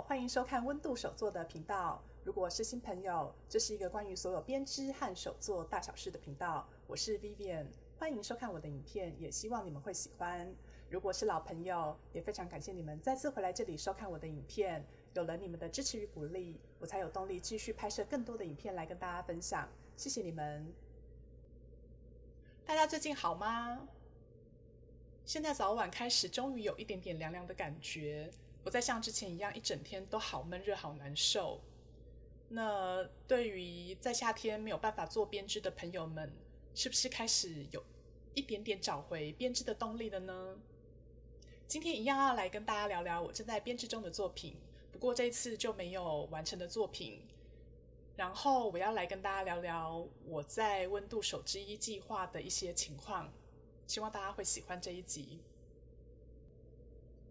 好，欢迎收看温度手作的频道。如果是新朋友，这是一个关于所有编织和手作大小事的频道。我是 Vivian， 欢迎收看我的影片，也希望你们会喜欢。如果是老朋友，也非常感谢你们再次回来这里收看我的影片。有了你们的支持与鼓励，我才有动力继续拍摄更多的影片来跟大家分享。谢谢你们！大家最近好吗？现在早晚开始，终于有一点点凉凉的感觉，不再像之前一样一整天都好闷热、好难受。那对于在夏天没有办法做编织的朋友们，是不是开始有一点点找回编织的动力了呢？今天一样要来跟大家聊聊我正在编织中的作品，不过这一次就没有完成的作品。然后我要来跟大家聊聊我在温度手织衣计划的一些情况，希望大家会喜欢这一集。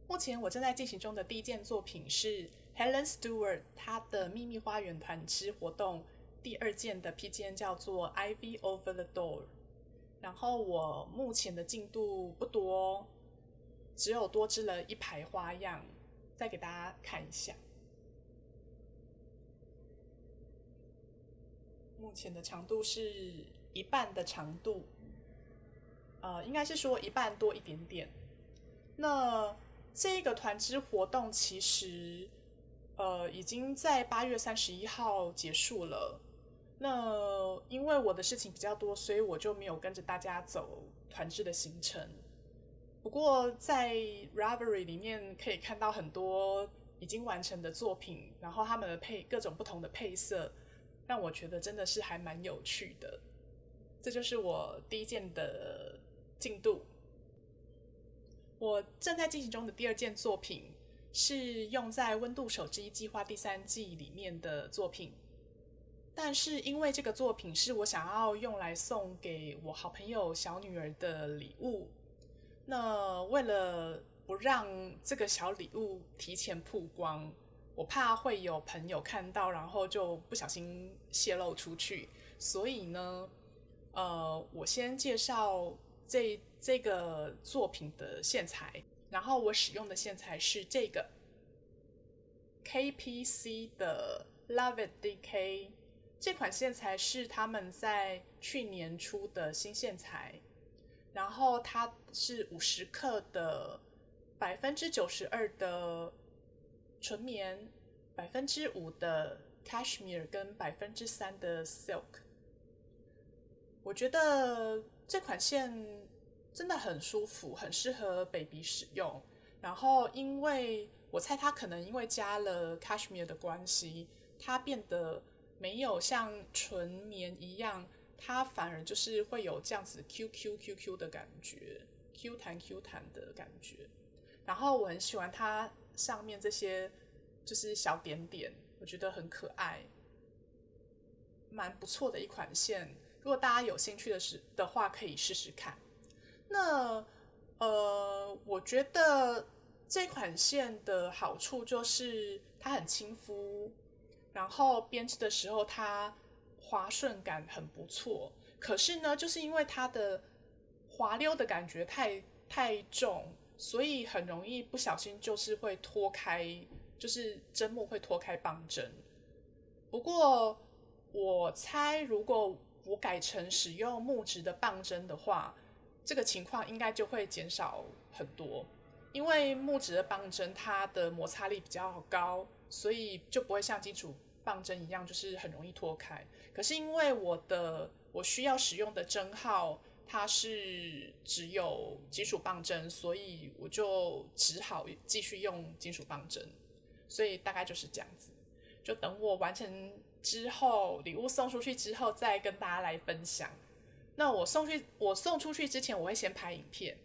目前我正在进行中的第一件作品是 Helen Stewart 她的秘密花园团织活动第二件的披肩，叫做 Ivy Over the Door。然后我目前的进度不多，只有多织了一排花样，再给大家看一下。目前的长度是一半的长度，应该是说一半多一点点。那这个团织活动其实已经在8月31号结束了。那因为我的事情比较多，所以我就没有跟着大家走团织的行程。不过在 Ravelry 里面可以看到很多已经完成的作品，然后他们的各种不同的配色，让我觉得真的是还蛮有趣的。这就是我第一件的进度。我正在进行中的第二件作品是用在温度手织衣计划第3季里面的作品，但是因为这个作品是我想要用来送给我好朋友小女儿的礼物，那为了不让这个小礼物提前曝光，我怕会有朋友看到然后就不小心泄露出去，所以呢我先介绍这个作品的线材，然后我使用的线材是这个 KPC 的 Love It DK， 这款线材是他们在去年出的新线材，然后它是50克的92%的纯棉，5% 的 cashmere 跟3% 的 silk。我觉得这款线真的很舒服，很适合 baby 使用。然后因为我猜它可能因为加了 cashmere 的关系，它变得没有像纯棉一样，它反而就是会有这样子 QQ 的感觉， Q 弹的感觉。然后我很喜欢它上面这些就是小点点，我觉得很可爱，蛮不错的一款线。如果大家有兴趣的话，可以试试看。那我觉得这款线的好处就是它很亲肤，然后编织的时候它滑顺感很不错。可是呢，就是因为它的滑溜的感觉太重，所以很容易不小心就是会脱开，就是针目会脱开棒针。不过我猜如果我改成使用木质的棒针的话，这个情况应该就会减少很多，因为木质的棒针它的摩擦力比较高，所以就不会像金属棒针一样就是很容易脱开。可是因为我需要使用的针号它是只有金属棒针，所以我就只好继续用金属棒针，所以大概就是这样子。就等我完成之后，礼物送出去之后再跟大家来分享。那我送出去之前，我会先拍影片，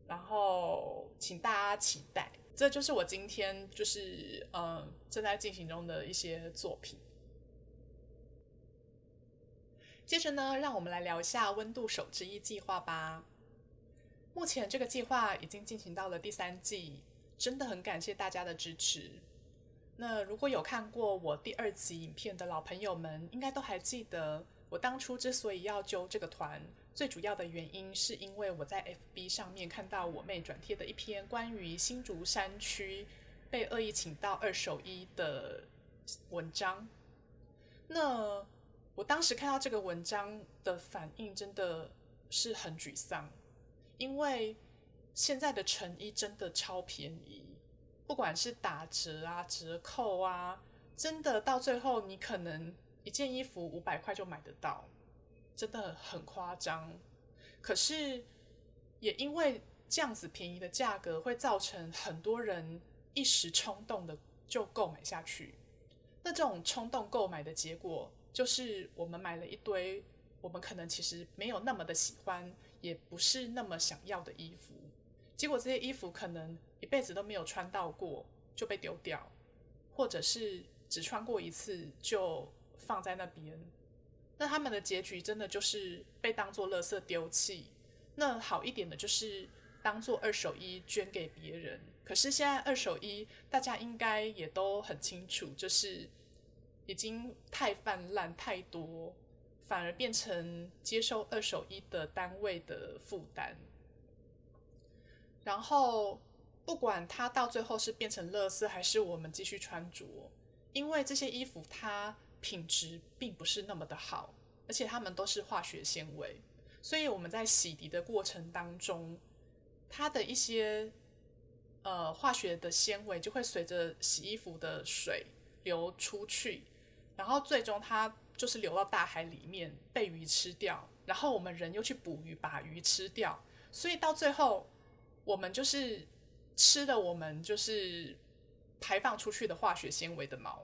然后请大家期待。这就是我今天就是正在进行中的一些作品。接着呢，让我们来聊一下温度手织衣计划吧。目前这个计划已经进行到了第3季，真的很感谢大家的支持。那如果有看过我第2集影片的老朋友们，应该都还记得我当初之所以要揪这个团，最主要的原因是因为我在 FB 上面看到我妹转贴的一篇关于新竹山区被恶意请到二手衣的文章。那我当时看到这个文章的反应真的是很沮丧，因为现在的成衣真的超便宜，不管是打折啊、折扣啊，真的到最后你可能一件衣服500块就买得到，真的很夸张。可是也因为这样子便宜的价格，会造成很多人一时冲动的就购买下去。那这种冲动购买的结果，就是我们买了一堆我们可能其实没有那么的喜欢，也不是那么想要的衣服，结果这些衣服可能一辈子都没有穿到过，就被丢掉，或者是只穿过一次就放在那边。那他们的结局真的就是被当作垃圾丢弃。那好一点的就是当做二手衣捐给别人。可是现在二手衣大家应该也都很清楚，就是已经太泛滥太多，反而变成接受二手衣的单位的负担。然后不管它到最后是变成垃圾还是我们继续穿着，因为这些衣服它品质并不是那么的好，而且它们都是化学纤维，所以我们在洗涤的过程当中，它的一些化学的纤维就会随着洗衣服的水流出去，然后最终它就是流到大海里面被鱼吃掉，然后我们人又去捕鱼把鱼吃掉，所以到最后我们就是吃了我们就是排放出去的化学纤维的毛。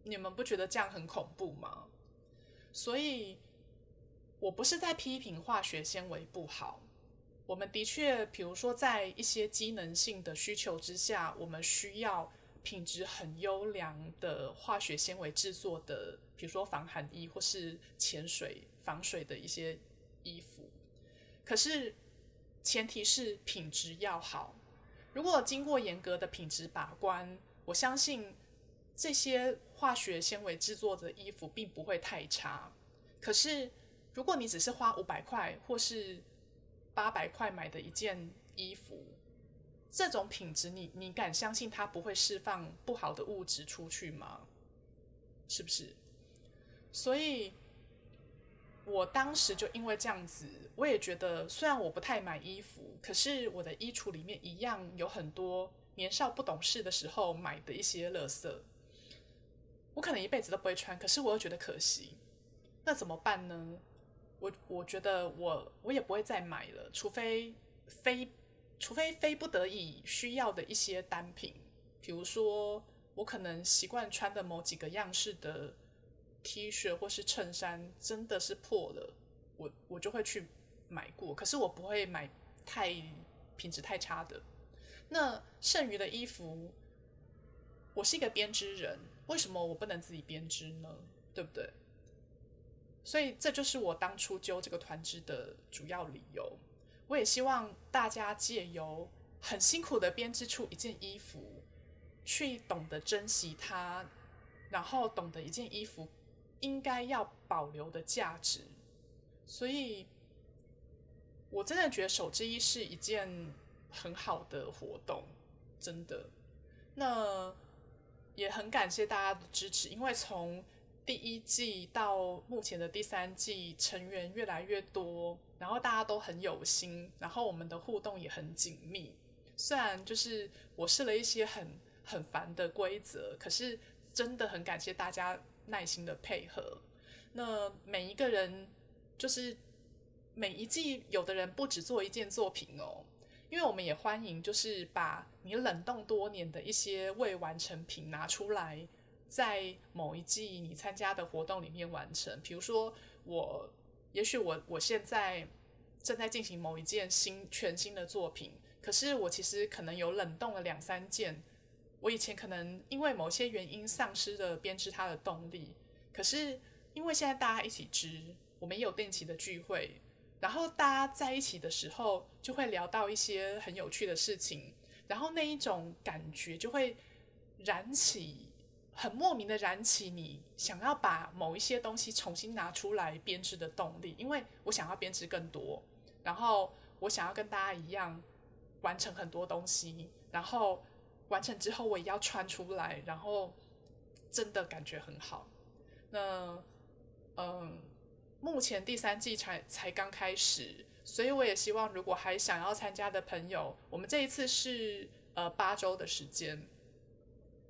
你们不觉得这样很恐怖吗？所以我不是在批评化学纤维不好，我们的确比如说在一些机能性的需求之下，我们需要品质很优良的化学纤维制作的，比如说防寒衣或是潜水防水的一些衣服，可是前提是品质要好。如果经过严格的品质把关，我相信这些化学纤维制作的衣服并不会太差。可是如果你只是花500块或是800块买的一件衣服，这种品质你敢相信它不会释放不好的物质出去吗？是不是？所以我当时就因为这样子，我也觉得虽然我不太买衣服，可是我的衣橱里面一样有很多年少不懂事的时候买的一些垃圾，我可能一辈子都不会穿，可是我又觉得可惜。那怎么办呢？我觉得我也不会再买了，除非非不得已需要的一些单品，比如说我可能习惯穿的某几个样式的 T 恤或是衬衫真的是破了，我就会去买过，可是我不会买品质太差的。那剩余的衣服，我是一个编织人，为什么我不能自己编织呢？对不对？所以这就是我当初揪这个团支的主要理由。我也希望大家借由很辛苦的编织出一件衣服，去懂得珍惜它，然后懂得一件衣服应该要保留的价值。所以我真的觉得手织衣是一件很好的活动，真的。那也很感谢大家的支持，因为从第1季到目前的第3季，成员越来越多，然后大家都很有心，然后我们的互动也很紧密。虽然就是我试了一些很烦的规则，可是真的很感谢大家耐心的配合。那每一个人就是每一季，有的人不只做一件作品哦，因为我们也欢迎就是把你冷冻多年的一些未完成品拿出来，在某一季你参加的活动里面完成。比如说也许我现在正在进行某一件全新的作品，可是我其实可能有冷冻了2-3件，我以前可能因为某些原因丧失了编织它的动力，可是因为现在大家一起织，我们也有定期的聚会，然后大家在一起的时候就会聊到一些很有趣的事情，然后那一种感觉就会很莫名的燃起你想要把某一些东西重新拿出来编织的动力。因为我想要编织更多，然后我想要跟大家一样完成很多东西，然后完成之后我也要穿出来，然后真的感觉很好。那目前第3季才刚开始，所以我也希望如果还想要参加的朋友，我们这一次是8周的时间，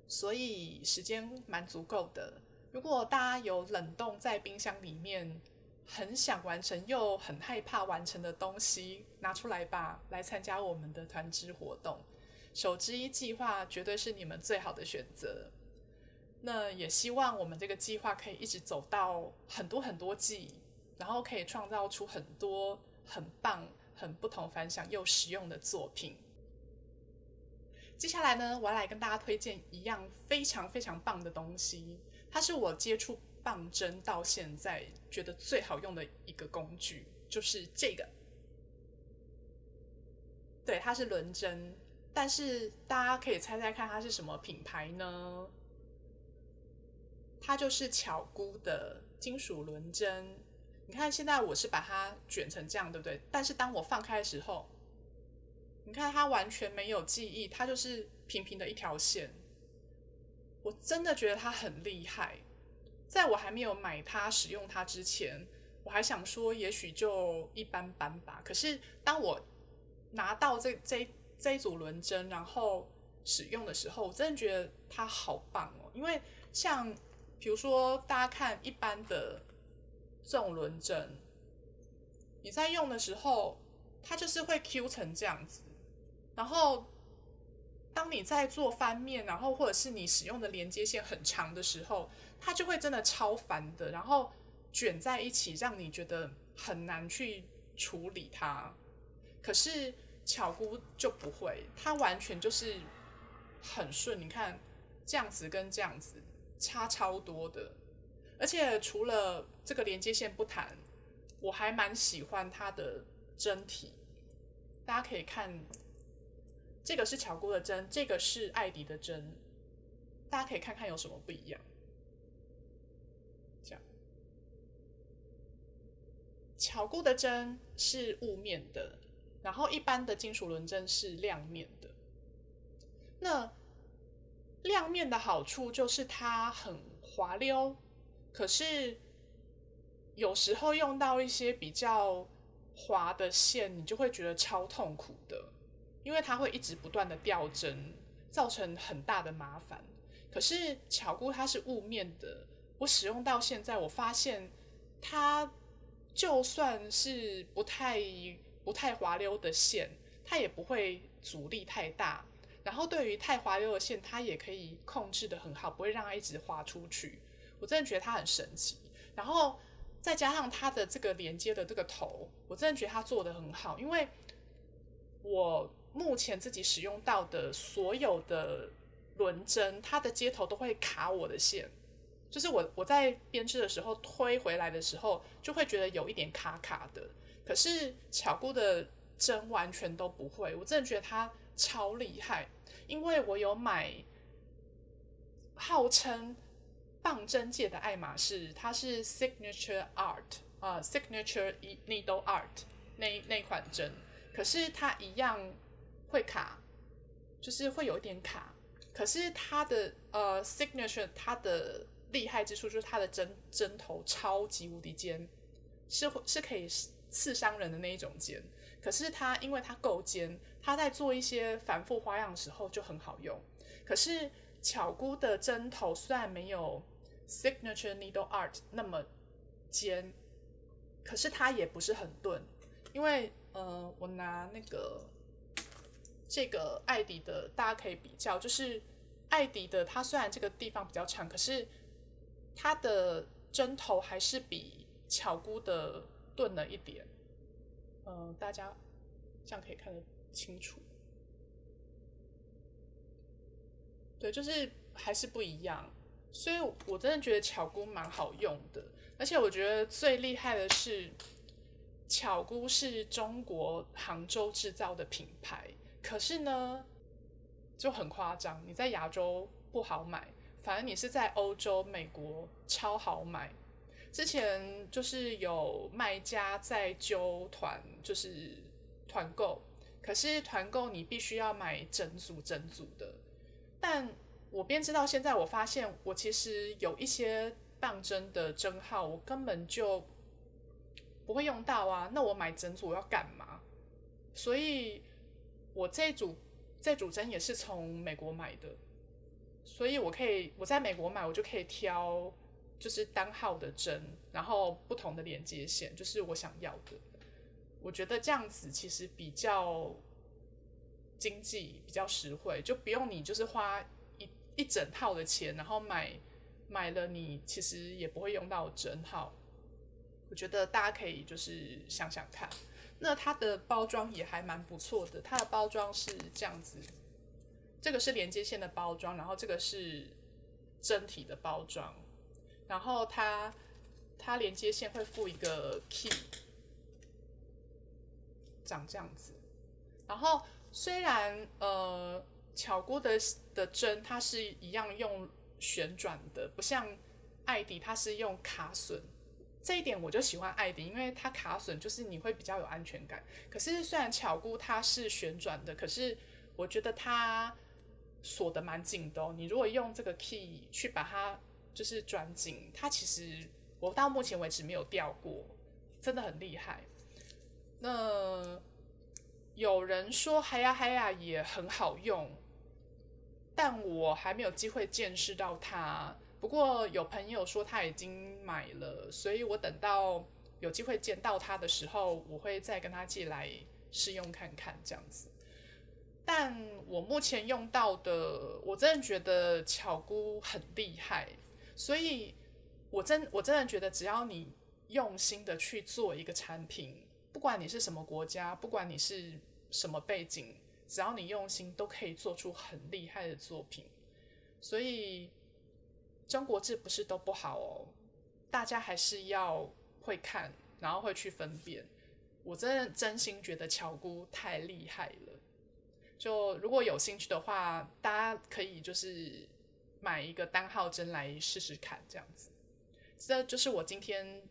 所以时间蛮足够的。如果大家有冷冻在冰箱里面，很想完成又很害怕完成的东西，拿出来吧，来参加我们的团支活动。手之一计划绝对是你们最好的选择。那也希望我们这个计划可以一直走到很多很多季，然后可以创造出很多很棒、很不同凡响又实用的作品。接下来呢，我要来跟大家推荐一样非常非常棒的东西，它是我接触棒针到现在觉得最好用的一个工具，就是这个。对，它是轮针，但是大家可以猜猜看它是什么品牌呢？它就是巧姑的金属轮针。你看现在我是把它卷成这样，对不对？但是当我放开的时候，你看它完全没有记忆，它就是平平的一条线。我真的觉得它很厉害。在我还没有买它使用它之前，我还想说也许就一般般吧。可是当我拿到这一组轮针，然后使用的时候，我真的觉得它好棒哦。因为像比如说大家看一般的这种轮针，你在用的时候，它就是会 Q 成这样子。然后当你在做翻面，然后或者是你使用的连接线很长的时候，它就会真的超烦的，然后卷在一起，让你觉得很难去处理它。可是巧姑就不会，它完全就是很顺。你看这样子跟这样子差超多的，而且除了这个连接线不谈，我还蛮喜欢它的针体。大家可以看，这个是巧姑的针，这个是艾迪的针，大家可以看看有什么不一样。这样，巧姑的针是雾面的，然后一般的金属轮针是亮面的。那亮面的好处就是它很滑溜，可是有时候用到一些比较滑的线，你就会觉得超痛苦的，因为它会一直不断的掉针，造成很大的麻烦。可是巧姑它是雾面的，我使用到现在，我发现它就算是不太滑溜的线，它也不会阻力太大。然后对于太滑溜的线，它也可以控制得很好，不会让它一直滑出去。我真的觉得它很神奇。然后再加上它的这个连接的这个头，我真的觉得它做得很好。因为我目前自己使用到的所有的轮针，它的接头都会卡我的线，就是我在编织的时候推回来的时候，就会觉得有一点卡卡的。可是巧姑的针完全都不会，我真的觉得它超厉害。因为我有买号称棒针界的爱马仕，它是 Signature Art，Signature Needle Art 那款针，可是它一样会卡，就是会有一点卡。可是它的Signature 它的厉害之处就是它的针头超级无敌尖，是可以刺伤人的那一种尖。可是它因为它够尖，它在做一些繁复花样的时候就很好用。可是巧姑的针头虽然没有 Signature Needle Art 那么尖，可是它也不是很钝。因为我拿这个艾迪的，大家可以比较，就是艾迪的它虽然这个地方比较长，可是它的针头还是比巧姑的钝了一点。大家这样可以看得清楚。对，就是还是不一样。所以我真的觉得巧姑蛮好用的。而且我觉得最厉害的是，巧姑是中国杭州制造的品牌，可是呢就很夸张，你在亚洲不好买，反而你是在欧洲、美国超好买。之前就是有卖家在揪团，就是团购，可是团购你必须要买整组的，但我编织到现在，我发现我其实有一些棒针的针号，我根本就不会用到啊。那我买整组要干嘛？所以我这组针也是从美国买的，所以我在美国买，我就可以挑就是单号的针，然后不同的连接线，就是我想要的。我觉得这样子其实比较经济，比较实惠，就不用你就是花一整套的钱，然后买了你其实也不会用到针号。我觉得大家可以就是想想看。那它的包装也还蛮不错的，它的包装是这样子，这个是连接线的包装，然后这个是针体的包装，然后它连接线会附一个 key， 长这样子。然后虽然巧姑的针它是一样用旋转的，不像艾迪它是用卡榫。这一点我就喜欢艾迪，因为它卡榫就是你会比较有安全感。可是虽然巧姑它是旋转的，可是我觉得它锁得蛮紧的哦。你如果用这个 key 去把它就是转紧，它其实我到目前为止没有掉过，真的很厉害。那有人说嗨呀嗨呀也很好用，但我还没有机会见识到它。不过有朋友说他已经买了，所以我等到有机会见到他的时候，我会再跟他借来试用看看这样子。但我目前用到的，我真的觉得巧姑很厉害，所以我真的觉得只要你用心的去做一个产品，不管你是什么国家，不管你是什么背景，只要你用心，都可以做出很厉害的作品。所以中国字不是都不好哦，大家还是要会看，然后会去分辨。我真心觉得巧姑太厉害了，就如果有兴趣的话，大家可以就是买一个单号针来试试看，这样子。这就是我今天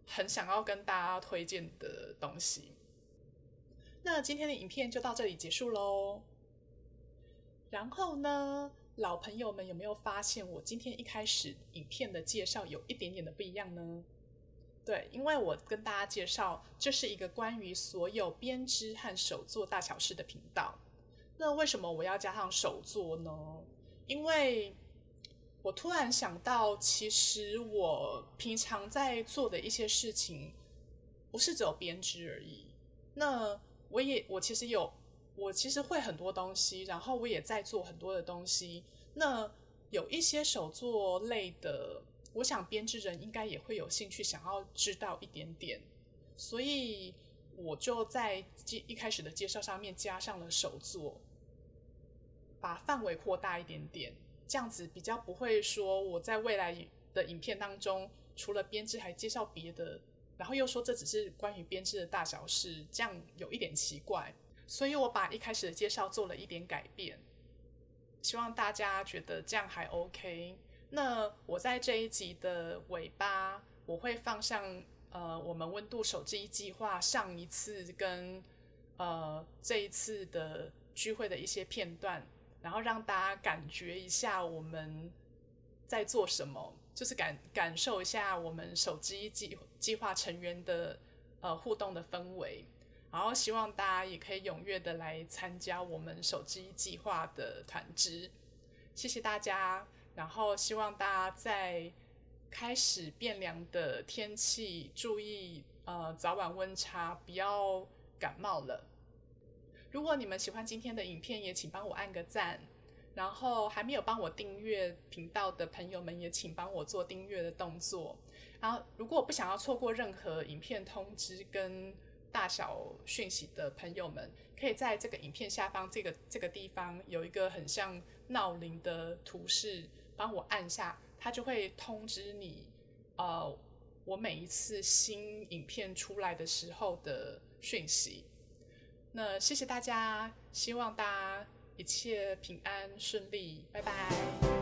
很想要跟大家推荐的东西。那今天的影片就到这里结束咯。然后呢，老朋友们有没有发现我今天一开始影片的介绍有一点点的不一样呢？对，因为我跟大家介绍这是一个关于所有编织和手作大小事的频道。那为什么我要加上手作呢？因为我突然想到，其实我平常在做的一些事情不是只有编织而已。那我其实会很多东西，然后我也在做很多的东西。那有一些手作类的，我想编织人应该也会有兴趣，想要知道一点点。所以我就在一开始的介绍上面加上了手作，把范围扩大一点点，这样子比较不会说我在未来的影片当中除了编织还介绍别的，然后又说这只是关于编织的大小事，这样有一点奇怪。所以我把一开始的介绍做了一点改变，希望大家觉得这样还 OK。那我在这一集的尾巴，我会放上我们温度手记计划上一次跟这一次的聚会的一些片段，然后让大家感觉一下我们在做什么，就是感受一下我们手机计划成员的互动的氛围。然后希望大家也可以踊跃的来参加我们手机计划的团支，谢谢大家。然后希望大家在开始变凉的天气注意早晚温差，不要感冒了。如果你们喜欢今天的影片，也请帮我按个赞。然后还没有帮我订阅频道的朋友们，也请帮我做订阅的动作。然后如果我不想要错过任何影片通知跟大小讯息的朋友们，可以在这个影片下方这个地方有一个很像闹铃的图示，帮我按下，它就会通知你我每一次新影片出来的时候的讯息。那谢谢大家，希望大家一切平安顺利，拜拜。